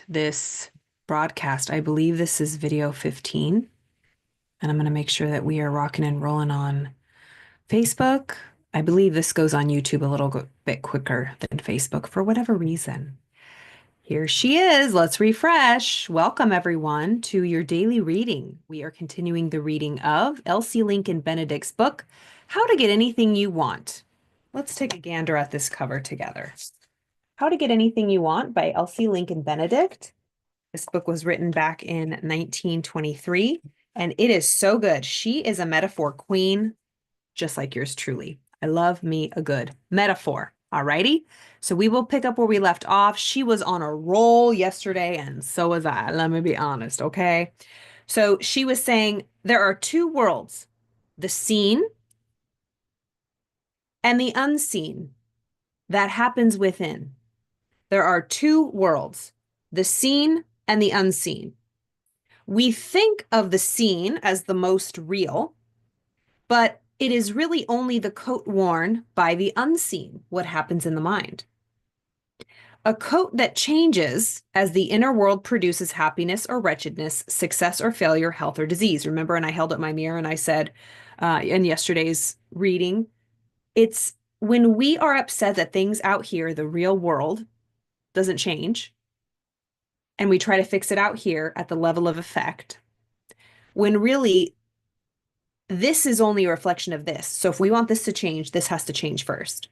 this broadcast. I believe this is video 15, and I'm going to make sure that we are rocking and rolling on Facebook. I believe this goes on YouTube a little bit quicker than Facebook for whatever reason. Here she is. Let's refresh. Welcome, everyone, to your daily reading. We are continuing the reading of Elsie Lincoln Benedict's book, How to Get Anything You Want. Let's take a gander at this cover together. How to Get Anything You Want by Elsie Lincoln Benedict. This book was written back in 1923, and it is so good. She is a metaphor queen, just like yours truly. I love me a good metaphor. All righty. So we will pick up where we left off. She was on a roll yesterday, and so was I. Let me be honest, okay? So she was saying there are two worlds, the seen and the unseen, that happens within. There are two worlds, the seen and the unseen. We think of the seen as the most real, but it is really only the coat worn by the unseen, what happens in the mind. A coat that changes as the inner world produces happiness or wretchedness, success or failure, health or disease. Remember, and I held up my mirror and I said in yesterday's reading, it's when we are upset that things out here, the real world, doesn't change, and we try to fix it out here at the level of effect, when really this is only a reflection of this. So if we want this to change, this has to change first.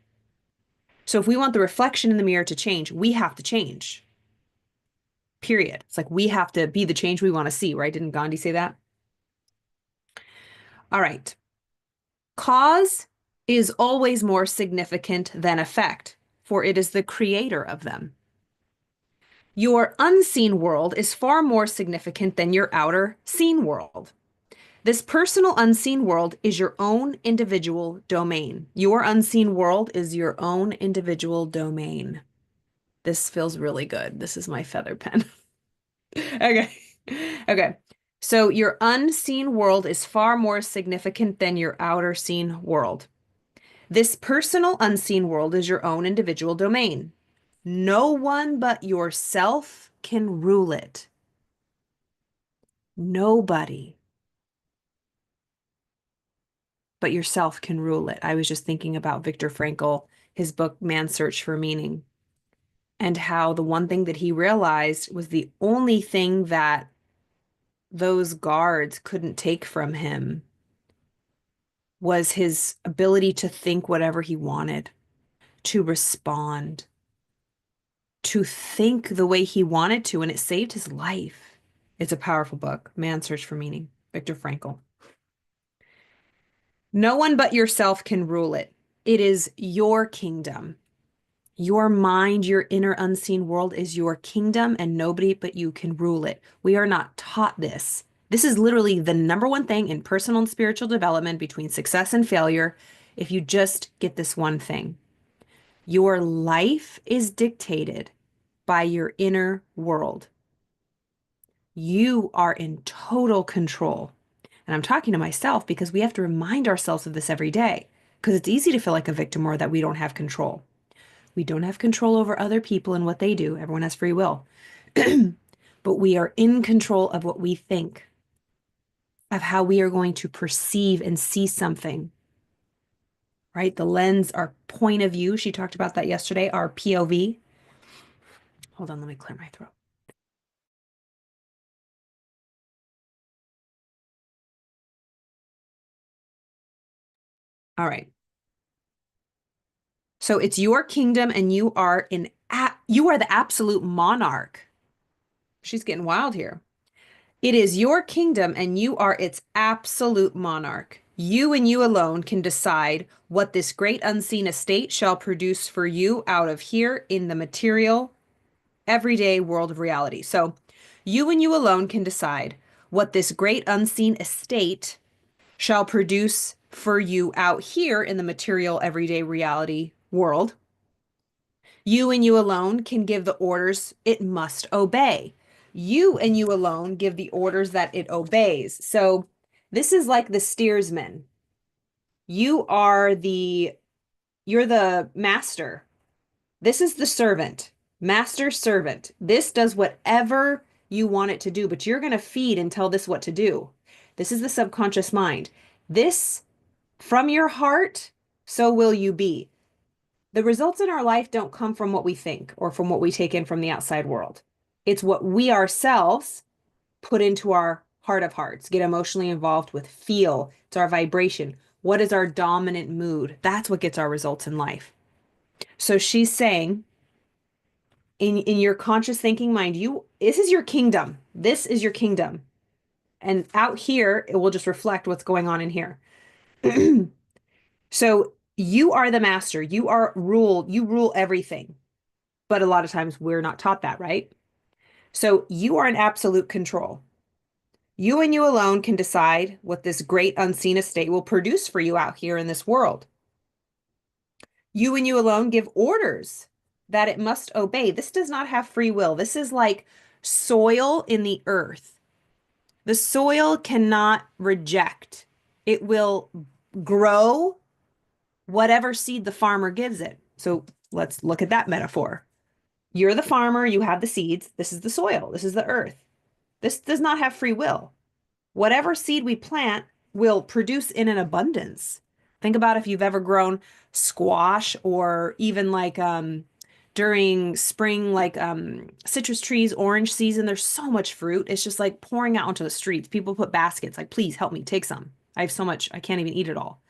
So if we want the reflection in the mirror to change, we have to change. Period. It's like we have to be the change we want to see, right? Didn't Gandhi say that? All right. Cause is always more significant than effect, for it is the creator of them. Your unseen world is far more significant than your outer seen world. This personal unseen world is your own individual domain. Your unseen world is your own individual domain. This feels really good. This is my feather pen. Okay. Okay. So your unseen world is far more significant than your outer seen world. This personal unseen world is your own individual domain. No one but yourself can rule it. Nobody but yourself can rule it. I was just thinking about Viktor Frankl, his book, Man's Search for Meaning, and how the one thing that he realized was the only thing that those guards couldn't take from him was his ability to think whatever he wanted, to respond, to think the way he wanted to, and it saved his life. It's a powerful book, Man's Search for Meaning, Viktor Frankl. No one but yourself can rule it. It is your kingdom. Your mind, your inner unseen world is your kingdom, and nobody but you can rule it. We are not taught this. This is literally the number one thing in personal and spiritual development between success and failure. If you just get this one thing, your life is dictated by your inner world. You are in total control. And I'm talking to myself because we have to remind ourselves of this every day because it's easy to feel like a victim or that we don't have control. We don't have control over other people and what they do. Everyone has free will. But we are in control of what we think, of how we are going to perceive and see something, right? The lens, our point of view. She talked about that yesterday, our POV. Hold on, let me clear my throat. All right. So it's your kingdom and you are the absolute monarch. She's getting wild here. It is your kingdom and you are its absolute monarch. You and you alone can decide what this great unseen estate shall produce for you out of here in the material, everyday world of reality. So you and you alone can decide what this great unseen estate shall produce for you out here in the material, everyday reality world. You and you alone can give the orders it must obey. You and you alone give the orders that it obeys. So this is like the steersman. You're the master. This is the servant. Master servant. This does whatever you want it to do, but you're going to feed and tell this what to do. This is the subconscious mind. This from your heart, so will you be. The results in our life don't come from what we think or from what we take in from the outside world. It's what we ourselves put into our heart of hearts, get emotionally involved with, feel. It's our vibration. What is our dominant mood? That's what gets our results in life. So she's saying, in your conscious thinking mind, you this is your kingdom. This is your kingdom. And out here, it will just reflect what's going on in here. So you are the master. You rule everything. But a lot of times we're not taught that, right? So you are in absolute control. You and you alone can decide what this great unseen estate will produce for you out here in this world. You and you alone give orders that it must obey. This does not have free will. This is like soil in the earth. The soil cannot reject. It will grow whatever seed the farmer gives it. So let's look at that metaphor. You're the farmer, you have the seeds. This is the soil, this is the earth. This does not have free will. Whatever seed we plant will produce in an abundance. Think about if you've ever grown squash or even like during spring, like citrus trees, orange season, there's so much fruit. It's just like pouring out onto the streets. People put baskets like, please help me take some. I have so much, I can't even eat it all.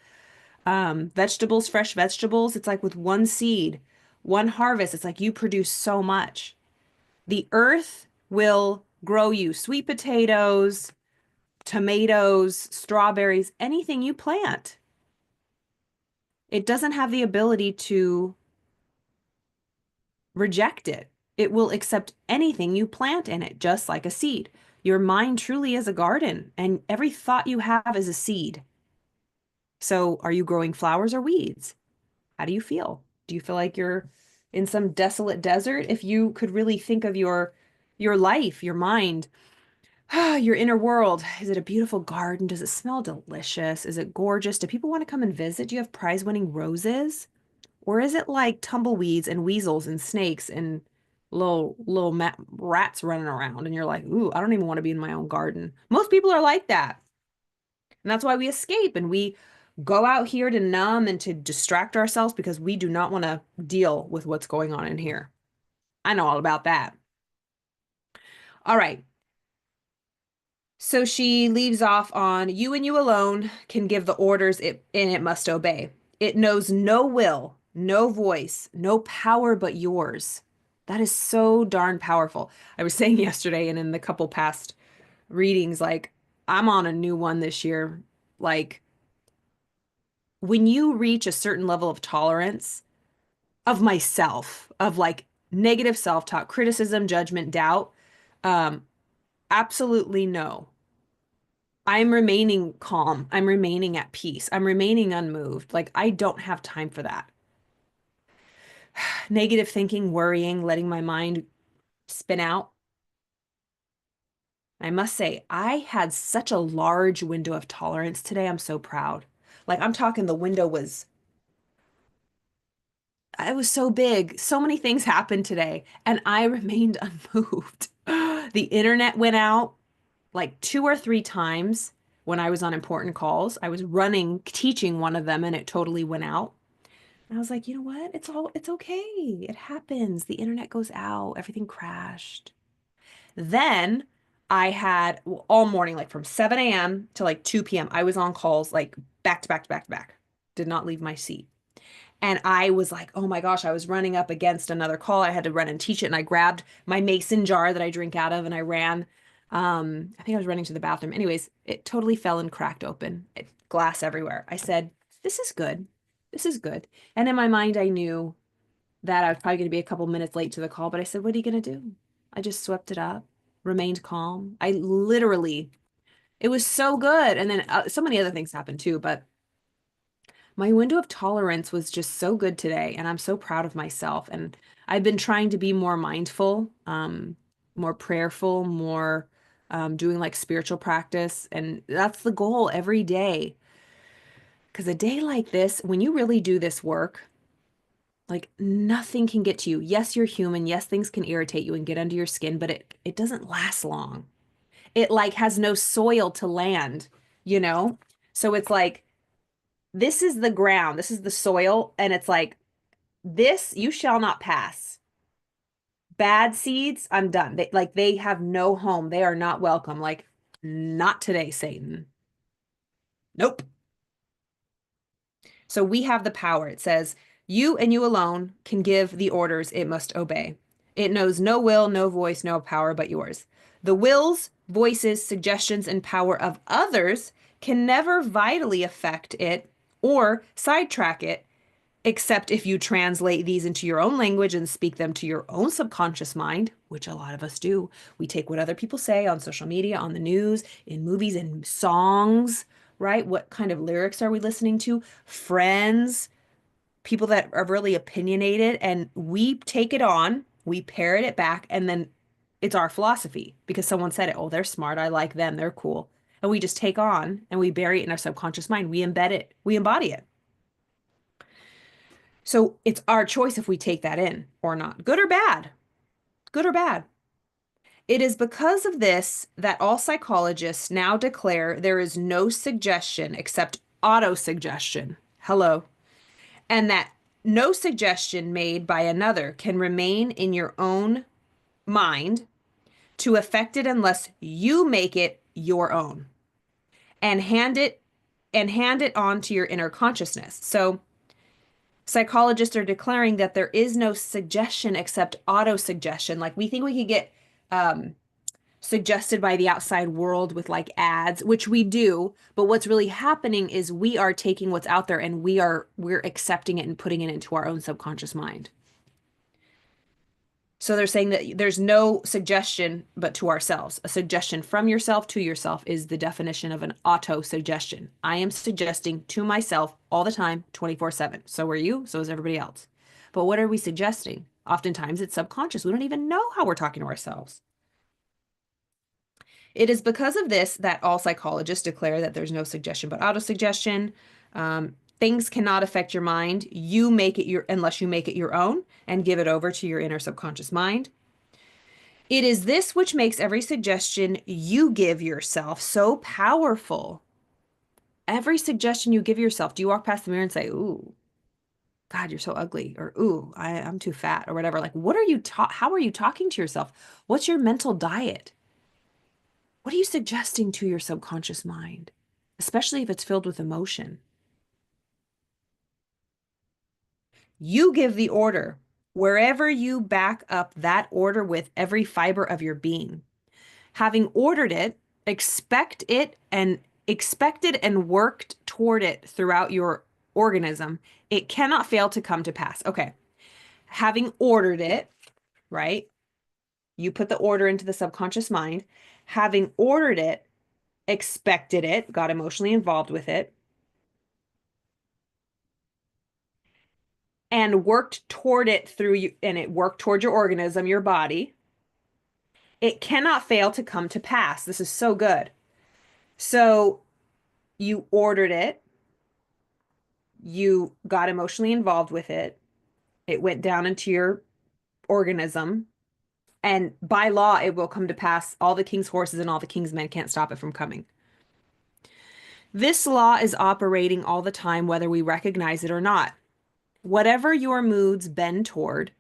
Vegetables, fresh vegetables, it's like with one seed, one harvest, it's like you produce so much. The earth will grow you sweet potatoes, tomatoes, strawberries, anything you plant. It doesn't have the ability to reject it. It will accept anything you plant in it, just like a seed. Your mind truly is a garden, and every thought you have is a seed. So, are you growing flowers or weeds? How do you feel? Do you feel like you're in some desolate desert? If you could really think of your life, your mind, your inner world, is it a beautiful garden? Does it smell delicious? Is it gorgeous? Do people want to come and visit? Do you have prize-winning roses? Or is it like tumbleweeds and weasels and snakes and little rats running around and you're like, "Ooh, I don't even want to be in my own garden." Most people are like that. And that's why we escape and we go out here to numb and to distract ourselves because we do not want to deal with what's going on in here. I know all about that. All right. So she leaves off on you and you alone can give the orders and it must obey. It knows no will, no voice, no power but yours. That is so darn powerful. I was saying yesterday and in the couple past readings, like I'm on a new one this year. Like when you reach a certain level of tolerance of myself, of like negative self-talk, criticism, judgment, doubt, um, absolutely no. I'm remaining calm. I'm remaining at peace. I'm remaining unmoved. Like I don't have time for that. Negative thinking, worrying, letting my mind spin out. I must say, I had such a large window of tolerance today. I'm so proud. Like I'm talking the window was it was so big. So many things happened today, and I remained unmoved. The internet went out like two or three times when I was on important calls. I was running, teaching one of them, and it totally went out. And I was like, you know what? It's okay. It happens. The internet goes out, everything crashed. Then I had well, all morning, like from 7 a.m. to like 2 p.m., I was on calls like back to back to back to back. Did not leave my seat. And I was like, oh my gosh, I was running up against another call. I had to run and teach it. And I grabbed my mason jar that I drink out of and I ran. I think I was running to the bathroom. Anyways, it totally fell and cracked open. Glass everywhere. I said, this is good. This is good. And in my mind, I knew that I was probably going to be a couple minutes late to the call, but I said, what are you going to do? I just swept it up, remained calm. I literally, it was so good. And then so many other things happened too, but my window of tolerance was just so good today, and I'm so proud of myself. And I've been trying to be more mindful, more prayerful, more doing like spiritual practice. And that's the goal every day. Because a day like this, when you really do this work, Like nothing can get to you. Yes, you're human. Yes, things can irritate you and get under your skin, but it doesn't last long. It like has no soil to land, you know? So it's like this is the ground, this is the soil, and it's like this you shall not pass. Bad seeds, I'm done. They have no home. They are not welcome. Like not today, Satan. Nope. So we have the power. It says, you and you alone can give the orders it must obey. It knows no will, no voice, no power but yours. The wills, voices, suggestions, and power of others can never vitally affect it or sidetrack it, except if you translate these into your own language and speak them to your own subconscious mind, which a lot of us do. We take what other people say on social media, on the news, in movies, in songs, right? What kind of lyrics are we listening to? Friends, people that are really opinionated, and we take it on, we parrot it back, and then it's our philosophy because someone said it. Oh, they're smart. I like them. They're cool. And we just take on and we bury it in our subconscious mind. We embed it. We embody it. So it's our choice if we take that in or not, good or bad, good or bad. It is because of this that all psychologists now declare there is no suggestion except auto-suggestion. Hello. And that no suggestion made by another can remain in your own mind to affect it unless you make it your own and hand it on to your inner consciousness. So psychologists are declaring that there is no suggestion except auto-suggestion. Like we think we could get suggested by the outside world with like ads, which we do, but what's really happening is we are taking what's out there and we're accepting it and putting it into our own subconscious mind. So they're saying that there's no suggestion but to ourselves. A suggestion from yourself to yourself is the definition of an auto-suggestion. I am suggesting to myself all the time, 24/7. So are you, so is everybody else. But what are we suggesting? Oftentimes it's subconscious. We don't even know how we're talking to ourselves. It is because of this that all psychologists declare that there's no suggestion but auto-suggestion. Things cannot affect your mind. You make it unless you make it your own and give it over to your inner subconscious mind. It is this which makes every suggestion you give yourself so powerful. Every suggestion you give yourself, do you walk past the mirror and say, ooh, God, you're so ugly, or ooh, I'm too fat, or whatever? Like, how are you talking to yourself? What's your mental diet? What are you suggesting to your subconscious mind, especially if it's filled with emotion? You give the order wherever you back up that order with every fiber of your being. Having ordered it, expected and worked toward it throughout your organism, it cannot fail to come to pass. Okay. Having ordered it, right? You put the order into the subconscious mind. Having ordered it, expected it, got emotionally involved with it, and worked toward it through you, and it worked toward your organism, your body, it cannot fail to come to pass. This is so good. So you ordered it, you got emotionally involved with it, it went down into your organism, and by law, it will come to pass. All the king's horses and all the king's men can't stop it from coming. This law is operating all the time, whether we recognize it or not. Whatever your moods bend toward,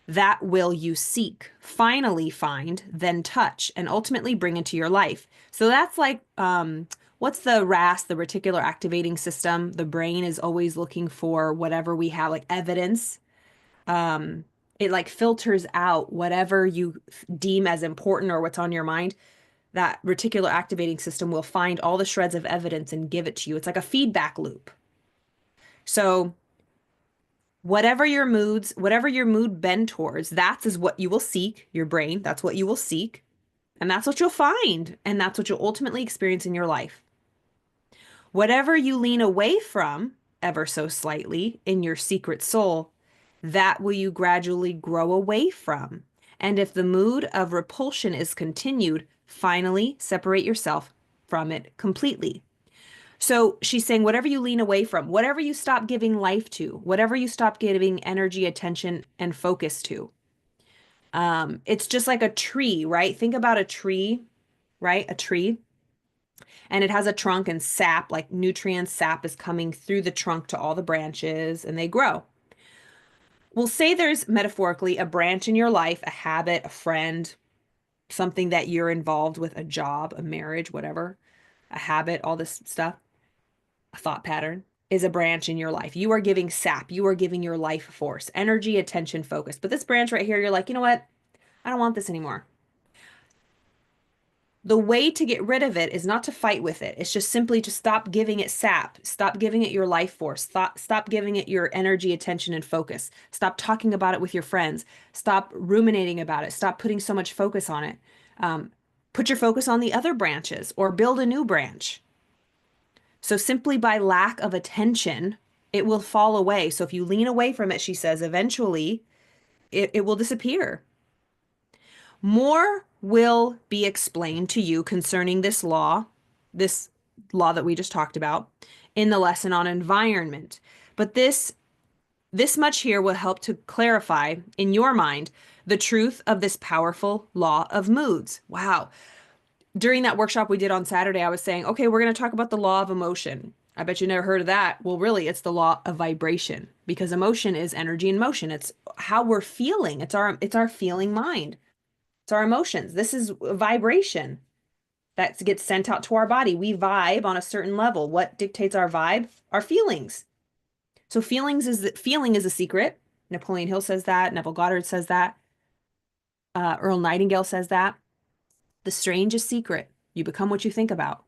that will you seek, finally find, then touch, and ultimately bring into your life. So that's like, what's the RAS, the reticular activating system? The brain is always looking for whatever we have, like evidence. It like filters out whatever you deem as important or what's on your mind. That reticular activating system will find all the shreds of evidence and give it to you. It's like a feedback loop. So whatever your mood bend towards, that's is what you will seek, your brain, that's what you will seek, and that's what you'll find, and that's what you'll ultimately experience in your life. Whatever you lean away from, ever so slightly, in your secret soul, that will you gradually grow away from. And if the mood of repulsion is continued, finally separate yourself from it completely. So she's saying whatever you lean away from, whatever you stop giving life to, whatever you stop giving energy, attention, and focus to. It's just like a tree, right? Think about a tree, right? A tree, and it has a trunk and sap, like nutrients, sap is coming through the trunk to all the branches and they grow. We'll say there's metaphorically a branch in your life, a habit, a friend, something that you're involved with, a job, a marriage, whatever, a habit, all this stuff, a thought pattern is a branch in your life. You are giving sap, you are giving your life force, energy, attention, focus. But this branch right here, you're like, you know what? I don't want this anymore. The way to get rid of it is not to fight with it. It's just simply to stop giving it sap, stop giving it your life force, stop giving it your energy, attention, and focus. Stop talking about it with your friends. Stop ruminating about it. Stop putting so much focus on it. Put your focus on the other branches or build a new branch. So simply by lack of attention, it will fall away. So if you lean away from it, she says, eventually it will disappear. More will be explained to you concerning this law that we just talked about in the lesson on environment. But this much here will help to clarify in your mind the truth of this powerful law of moods. Wow. During that workshop we did on Saturday, I was saying, okay, we're going to talk about the law of emotion. I bet you never heard of that. Well, really, it's the law of vibration because emotion is energy in motion. It's how we're feeling. It's our feeling mind. It's our emotions. This is vibration that gets sent out to our body. We vibe on a certain level. What dictates our vibe? Our feelings. So feeling is a secret. Napoleon Hill says that. Neville Goddard says that. Earl Nightingale says that. The strangest secret. You become what you think about.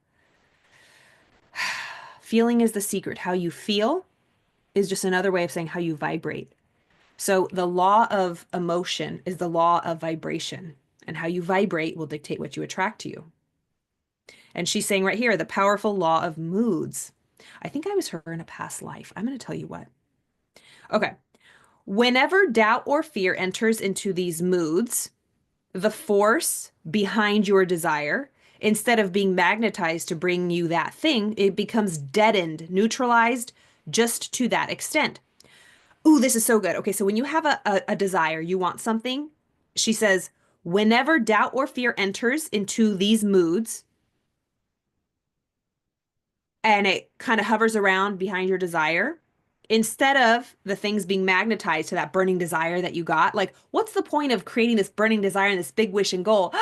Feeling is the secret. How you feel is just another way of saying how you vibrate. So the law of emotion is the law of vibration, and how you vibrate will dictate what you attract to you. And she's saying right here, the powerful law of moods. I think I was her in a past life. I'm going to tell you what. Okay. Whenever doubt or fear enters into these moods, the force behind your desire, instead of being magnetized to bring you that thing, it becomes deadened, neutralized just to that extent. Ooh, this is so good. Okay, so when you have a desire, you want something, she says, whenever doubt or fear enters into these moods and it kind of hovers around behind your desire, instead of the things being magnetized to that burning desire that you got, like, what's the point of creating this burning desire and this big wish and goal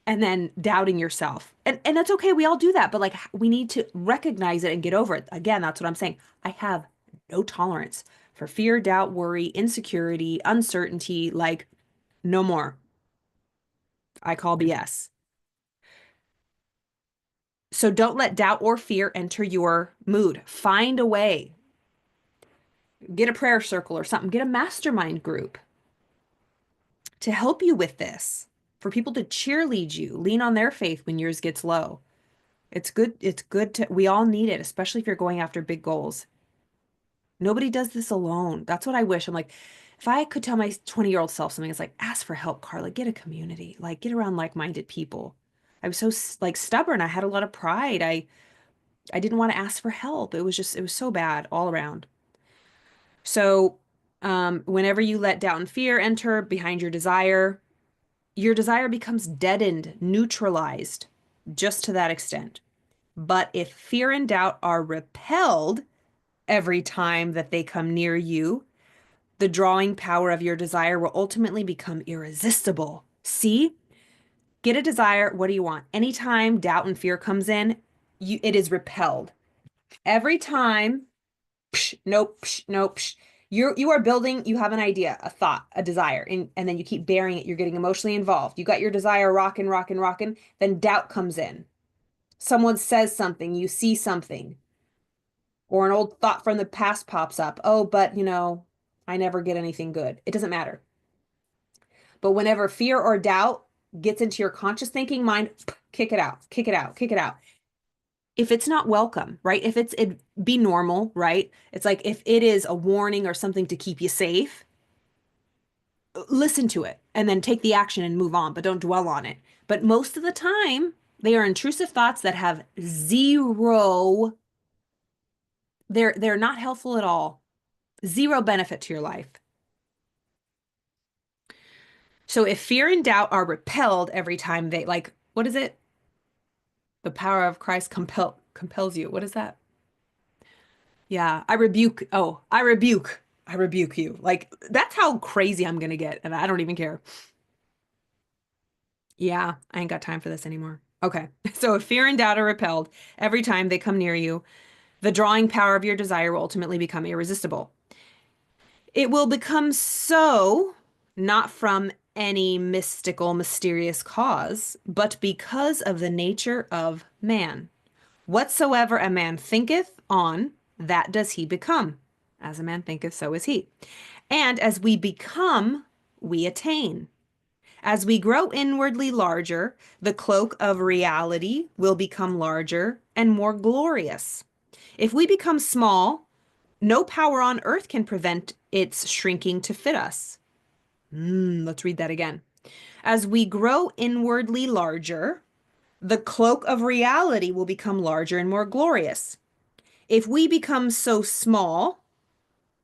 and then doubting yourself? And that's okay. We all do that, but like we need to recognize it and get over it. Again, that's what I'm saying. I have no tolerance for fear, doubt, worry, insecurity, uncertainty, like no more. I call BS. So don't let doubt or fear enter your mood. Find a way. Get a prayer circle or something. Get a mastermind group to help you with this, for people to cheerlead you, lean on their faith when yours gets low. It's good. It's good to, we all need it, especially if you're going after big goals. Nobody does this alone. That's what I wish. I'm like, if I could tell my 20-year-old self something, it's like, ask for help, Carla, get a community, like get around like-minded people. I was so like stubborn. I had a lot of pride. I didn't want to ask for help. It was so bad all around. So, whenever you let doubt and fear enter behind your desire becomes deadened, neutralized, just to that extent. But if fear and doubt are repelled every time that they come near you, the drawing power of your desire will ultimately become irresistible. See? Get a desire. What do you want? Anytime doubt and fear comes in, it is repelled. Every time, psh, nope, psh, nope, psh, you are building, you have an idea, a thought, a desire, and then you keep bearing it. You're getting emotionally involved. You got your desire rocking, rocking, rocking. Then doubt comes in. Someone says something, you see something, or an old thought from the past pops up. Oh, but I never get anything good. It doesn't matter. But whenever fear or doubt gets into your conscious thinking mind, kick it out, kick it out, kick it out. If it's not welcome, right? If it be normal, right? It's like if it is a warning or something to keep you safe, listen to it and then take the action and move on, but don't dwell on it. But most of the time, they are intrusive thoughts that have zero They're not helpful at all. Zero benefit to your life. So if fear and doubt are repelled every time they like, what is it? The power of Christ compels you. What is that? Yeah, I rebuke. Oh, I rebuke. I rebuke you. Like that's how crazy I'm gonna get, and I don't even care. Yeah, I ain't got time for this anymore. Okay. So if fear and doubt are repelled every time they come near you, the drawing power of your desire will ultimately become irresistible. It will become so not from any mystical, mysterious cause, but because of the nature of man. Whatsoever a man thinketh on, that does he become. As a man thinketh, so is he. And as we become, we attain. As we grow inwardly larger, the cloak of reality will become larger and more glorious. If we become small, no power on earth can prevent its shrinking to fit us. Let's read that again. As we grow inwardly larger, the cloak of reality will become larger and more glorious. If we become so small,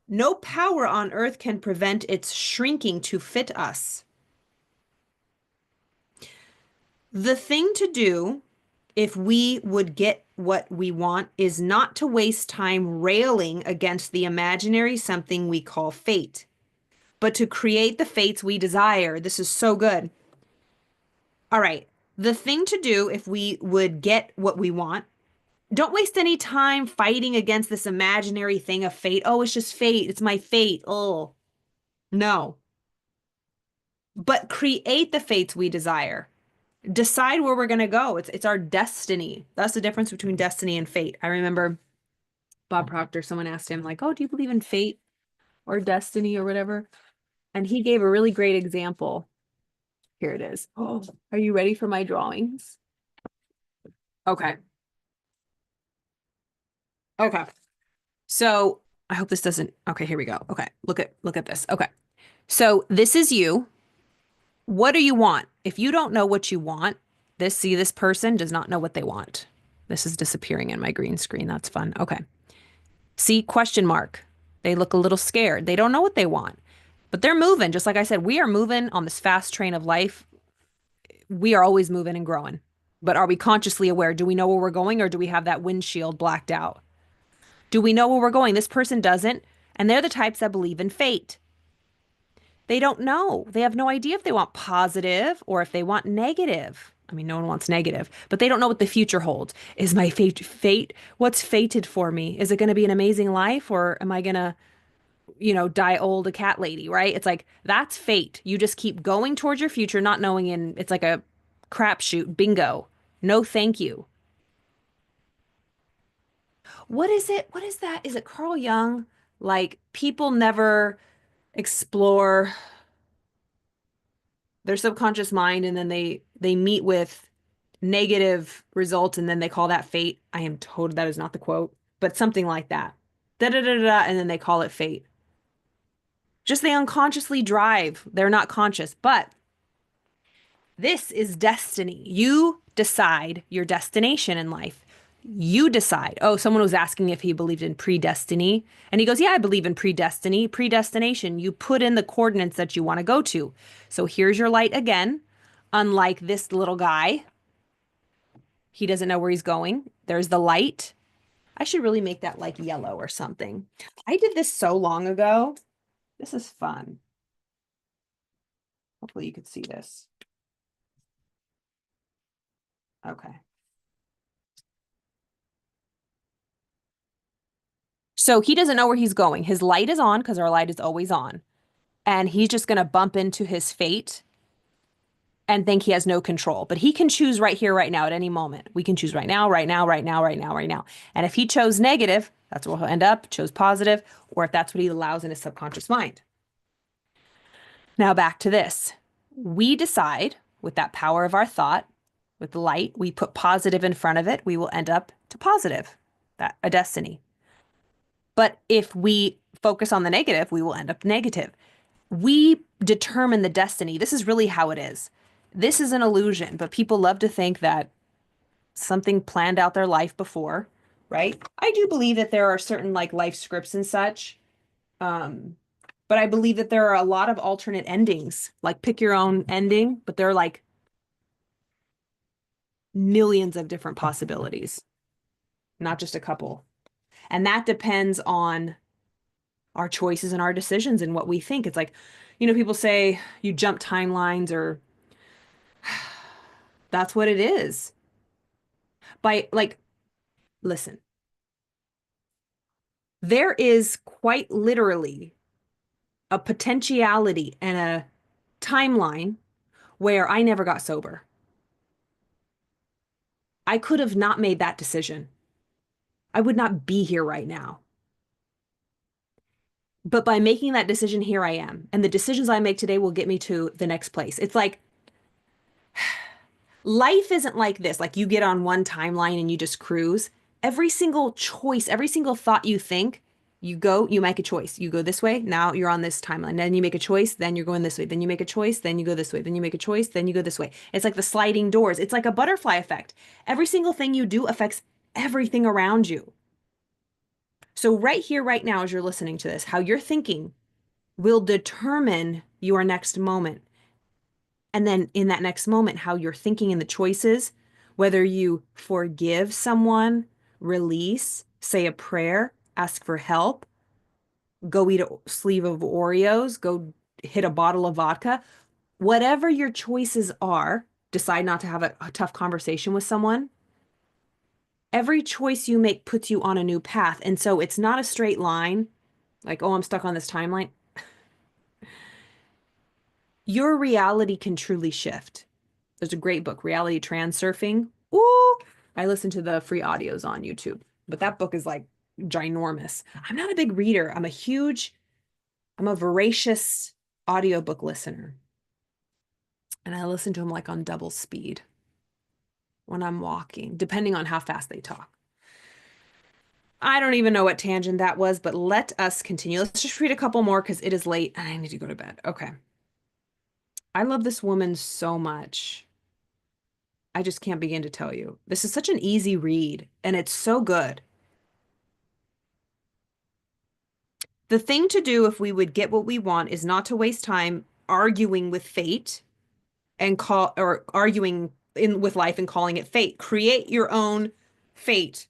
no power on earth can prevent its shrinking to fit us. The thing to do, if we would get what we want, is not to waste time railing against the imaginary something we call fate, but to create the fates we desire. This is so good. All right. The thing to do, if we would get what we want, don't waste any time fighting against this imaginary thing of fate. Oh, it's just fate. It's my fate. Oh, no. But create the fates we desire. Decide where we're going to go. It's our destiny. That's the difference between destiny and fate. I remember Bob Proctor, someone asked him, like, oh, do you believe in fate or destiny or whatever? And he gave a really great example. Here it is. Oh, are you ready for my drawings? Okay. Okay. So I hope this doesn't. Okay, here we go. Okay. Look at this. Okay. So this is you. What do you want? If you don't know what you want, this person does not know what they want. This is disappearing in my green screen. That's fun. Okay. See, question mark. They look a little scared. They don't know what they want, but they're moving. Just like I said, we are moving on this fast train of life. We are always moving and growing. But are we consciously aware? Do we know where we're going, or do we have that windshield blacked out? Do we know where we're going? This person doesn't, and they're the types that believe in fate. They don't know. They have no idea if they want positive or if they want negative. I mean, no one wants negative, but they don't know what the future holds. Is my fate? What's fated for me? Is it going to be an amazing life, or am I going to, die old, a cat lady, right? It's like that's fate. You just keep going towards your future, not knowing, and it's like a crapshoot. Bingo. No, thank you. What is it? What is that? Is it Carl Jung? Like people never explore their subconscious mind, and then they meet with negative results, and then they call that fate. I am told that is not the quote, but something like that. Da da da da, da, and then they call it fate. Just they unconsciously drive. They're not conscious, but this is destiny. You decide your destination in life. You decide. Oh, someone was asking if he believed in predestiny. And he goes, yeah, I believe in predestiny, predestination. You put in the coordinates that you want to go to. So here's your light again. Unlike this little guy, he doesn't know where he's going. There's the light. I should really make that like yellow or something. I did this so long ago. This is fun. Hopefully you could see this. Okay. So he doesn't know where he's going. His light is on because our light is always on. And he's just going to bump into his fate and think he has no control. But he can choose right here, right now, at any moment. We can choose right now, right now, right now, right now, right now. And if he chose negative, that's where he'll end up, chose positive, or if that's what he allows in his subconscious mind. Now back to this. We decide with that power of our thought, with the light, we put positive in front of it, we will end up to positive, that a destiny. But if we focus on the negative, we will end up negative. We determine the destiny. This is really how it is. This is an illusion, but people love to think that something planned out their life before, right? I do believe that there are certain like life scripts and such. Um, but I believe that there are a lot of alternate endings, like pick your own ending, but there are like millions of different possibilities, not just a couple. And that depends on our choices and our decisions and what we think. It's like, people say you jump timelines or that's what it is. By like, listen, there is quite literally a potentiality and a timeline where I never got sober. I could have not made that decision. I would not be here right now. But by making that decision, here I am. And the decisions I make today will get me to the next place. It's like life isn't like this. Like you get on one timeline and you just cruise. Every single choice, every single thought you think, you make a choice. You go this way, now you're on this timeline. Then you make a choice, then you're going this way. Then you make a choice, then you go this way. Then you make a choice, then you go this way. It's like the sliding doors. It's like a butterfly effect. Every single thing you do affects everything around you. So right here, right now, as you're listening to this, how you're thinking will determine your next moment. And then in that next moment, how you're thinking in the choices, whether you forgive someone, release, say a prayer, ask for help, go eat a sleeve of Oreos, go hit a bottle of vodka, whatever your choices are, decide not to have a tough conversation with someone. Every choice you make puts you on a new path. And so it's not a straight line, like, oh, I'm stuck on this timeline. Your reality can truly shift. There's a great book, Reality Transurfing. Ooh, I listen to the free audios on YouTube, but that book is like ginormous. I'm not a big reader. I'm a voracious audiobook listener. And I listen to them like on double speed when I'm walking, depending on how fast they talk. I don't even know what tangent that was, but let us continue. Let's just read a couple more because it is late and I need to go to bed. Okay. I love this woman so much. I just can't begin to tell you. This is such an easy read, and it's so good. The thing to do if we would get what we want is not to waste time arguing with fate and call or arguing in with life and calling it fate. Create your own fate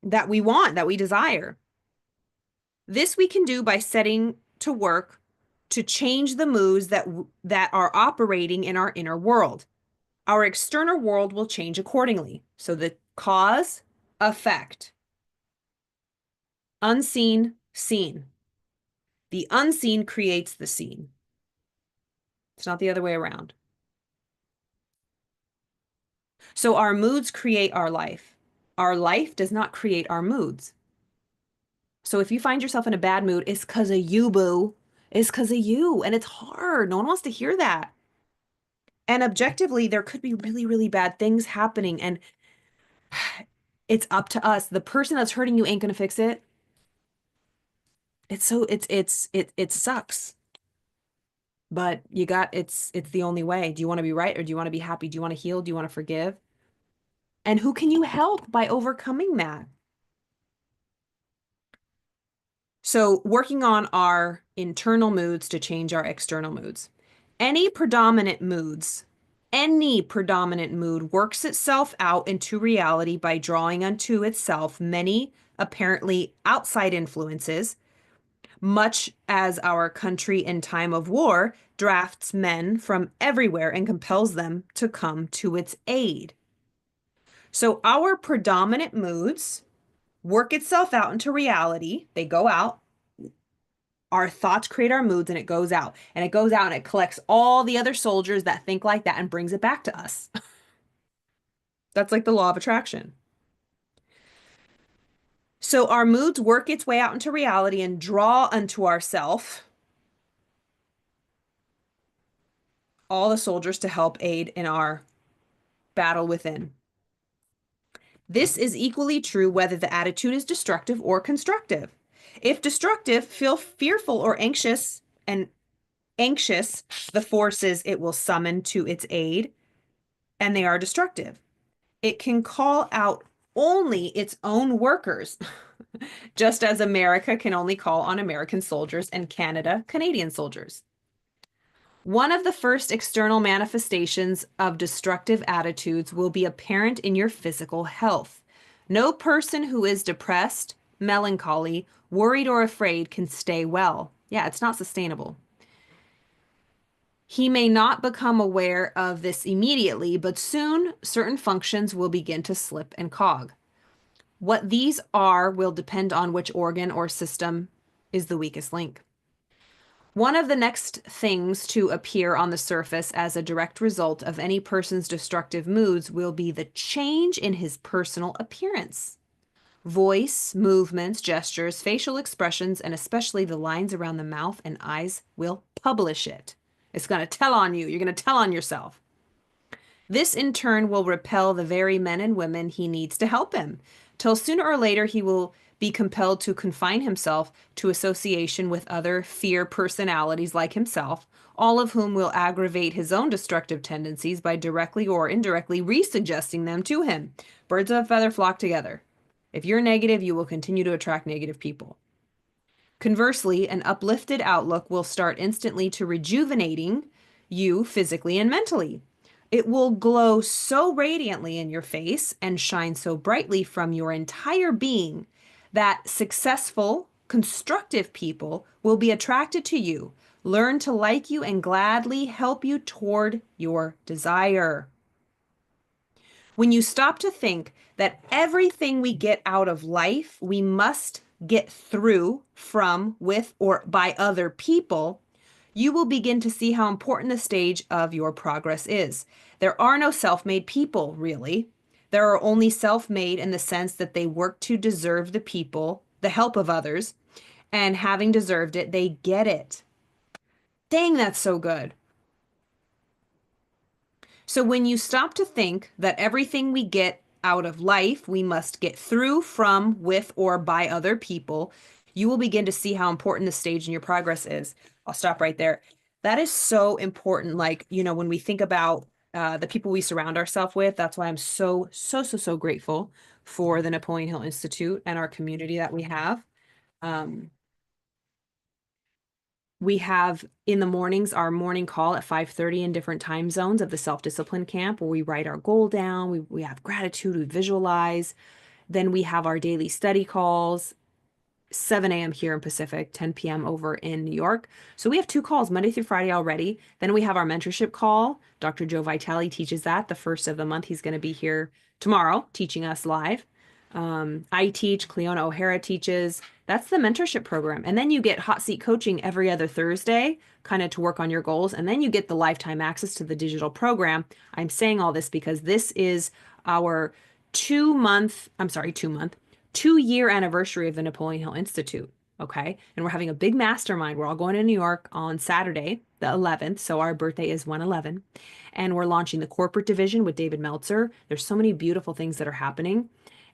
that we want, that we desire. This we can do by setting to work to change the moods that are operating in our inner world. Our external world will change accordingly. So the cause, effect, unseen, seen. The unseen creates the seen. It's not the other way around. So our moods create our life. Our life does not create our moods. So if you find yourself in a bad mood, it's because of you, boo. It's because of you. And it's hard. No one wants to hear that. And objectively, there could be really, really bad things happening. And it's up to us. The person that's hurting you ain't gonna fix it. It sucks. But it's the only way. Do you want to be right or do you want to be happy? Do you want to heal? Do you want to forgive? And who can you help by overcoming that? So, working on our internal moods to change our external moods. Any predominant moods, any predominant mood works itself out into reality by drawing unto itself many apparently outside influences, much as our country in time of war drafts men from everywhere and compels them to come to its aid. So, our predominant moods work itself out into reality. They go out. Our thoughts create our moods and it goes out. And it goes out and it collects all the other soldiers that think like that and brings it back to us. That's like the law of attraction. So our moods work its way out into reality and draw unto ourself all the soldiers to help aid in our battle within. This is equally true whether the attitude is destructive or constructive. If destructive, feel fearful or anxious, and the forces it will summon to its aid, and they are destructive. It can call out only its own workers, just as America can only call on American soldiers and Canada, Canadian soldiers. One of the first external manifestations of destructive attitudes will be apparent in your physical health. No person who is depressed, melancholy, worried, or afraid can stay well. Yeah, it's not sustainable. He may not become aware of this immediately, but soon certain functions will begin to slip and cog. What these are will depend on which organ or system is the weakest link. One of the next things to appear on the surface as a direct result of any person's destructive moods will be the change in his personal appearance. Voice, movements, gestures, facial expressions, and especially the lines around the mouth and eyes will publish it. It's going to tell on you. You're going to tell on yourself. This in turn will repel the very men and women he needs to help him, till sooner or later he will be compelled to confine himself to association with other fear personalities like himself, all of whom will aggravate his own destructive tendencies by directly or indirectly resuggesting them to him. Birds of a feather flock together. If you're negative, you will continue to attract negative people. Conversely, an uplifted outlook will start instantly to rejuvenating you physically and mentally. It will glow so radiantly in your face and shine so brightly from your entire being that successful, constructive people will be attracted to you, learn to like you, and gladly help you toward your desire. When you stop to think that everything we get out of life, we must get through from, with, or by other people, you will begin to see how important the stage of your progress is. There are no self-made people, really. There are only self-made in the sense that they work to deserve the help of others, and having deserved it, they get it. Dang, that's so good. So when you stop to think that everything we get out of life, we must get through, from, with, or by other people, you will begin to see how important the stage in your progress is. I'll stop right there. That is so important. Like, when we think about the people we surround ourselves with, that's why I'm so, so, so, so grateful for the Napoleon Hill Institute and our community that we have. Um, We have in the mornings our morning call at 5:30 in different time zones of the self-discipline camp where we write our goal down, we have gratitude, we visualize. Then we have our daily study calls, 7 a.m. here in Pacific, 10 p.m. over in New York. So we have 2 calls Monday through Friday already. Then we have our mentorship call. Dr. Joe Vitale teaches that the first of the month. He's going to be here tomorrow teaching us live. I teach, Cleona O'Hara teaches. That's the mentorship program. And then you get hot seat coaching every other Thursday, kind of to work on your goals. And then you get the lifetime access to the digital program. I'm saying all this because this is our 2-year anniversary of the Napoleon Hill Institute. Okay. And we're having a big mastermind. We're all going to New York on Saturday, the 11th. So our birthday is 1/11. And we're launching the corporate division with David Meltzer. There's so many beautiful things that are happening.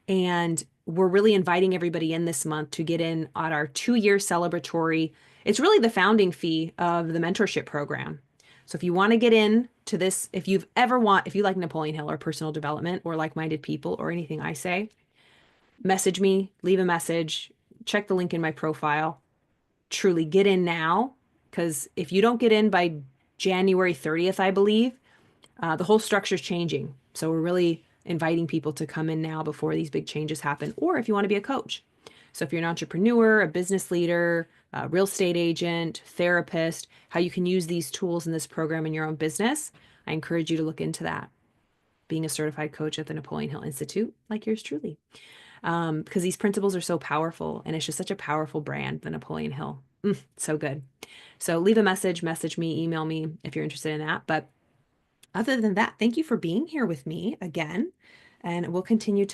And we're really inviting everybody in this month to get in on our 2-year celebratory. It's really the founding fee of the mentorship program. So if you want to get in to this, if you like Napoleon Hill or personal development or like-minded people or anything I say, message me, leave a message, check the link in my profile. Truly get in now, because if you don't get in by January 30th, I believe, the whole structure is changing. So we're really inviting people to come in now before these big changes happen, or if you want to be a coach. So if you're an entrepreneur, a business leader, a real estate agent, therapist, how you can use these tools in this program in your own business, I encourage you to look into that. Being a certified coach at the Napoleon Hill Institute, like yours truly. Because these principles are so powerful, and it's just such a powerful brand, the Napoleon Hill. So good. So leave a message me, email me if you're interested in that. But other than that, thank you for being here with me again, and we'll continue